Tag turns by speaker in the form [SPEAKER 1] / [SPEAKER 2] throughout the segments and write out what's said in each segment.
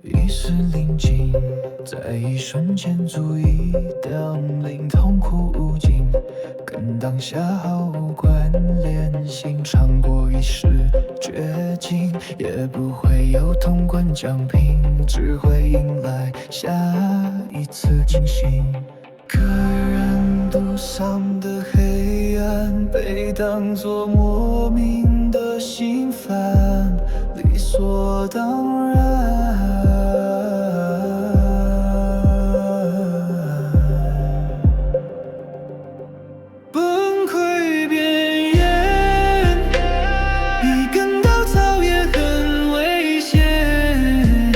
[SPEAKER 1] 意识临近，在一瞬间足以凋零，痛苦无尽，跟当下毫无关联性。尝过一时绝境，也不会有通关奖品，只会迎来下一次惊醒。个人独享的黑暗，被当作莫名的心烦，理所当然。崩溃边缘，一根稻草也很危险，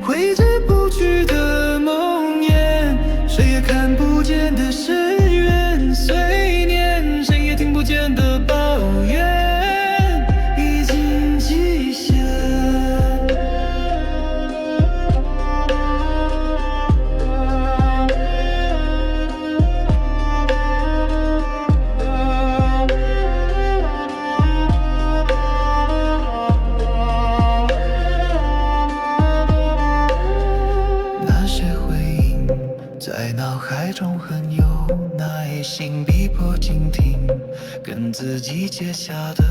[SPEAKER 1] 挥之不去的梦魇，谁也看不见的深渊，碎念，谁也听不见的抱怨，已经极限。那些回应在脑海中很有耐心，逼迫静听，跟自己结下的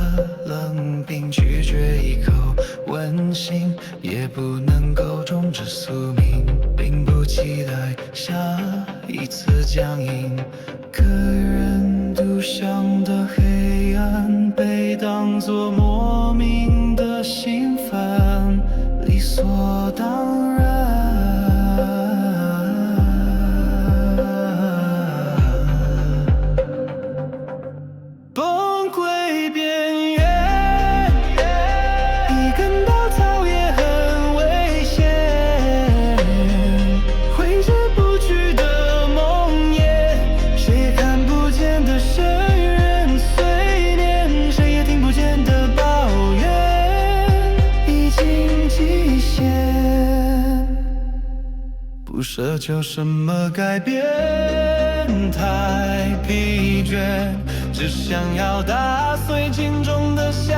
[SPEAKER 1] 冷冰，拒绝一口温馨，也不能够终止宿命，并不期待下一次降临。个人独享的黑暗，被当作莫名的心烦，理所当然。崩溃边缘，一根稻草也很危险，挥之不去的梦魇，谁也看不见的深渊，碎念，谁也听不见的抱怨，已经极限。不奢求什么改变，太疲倦，只想要打碎心中的笑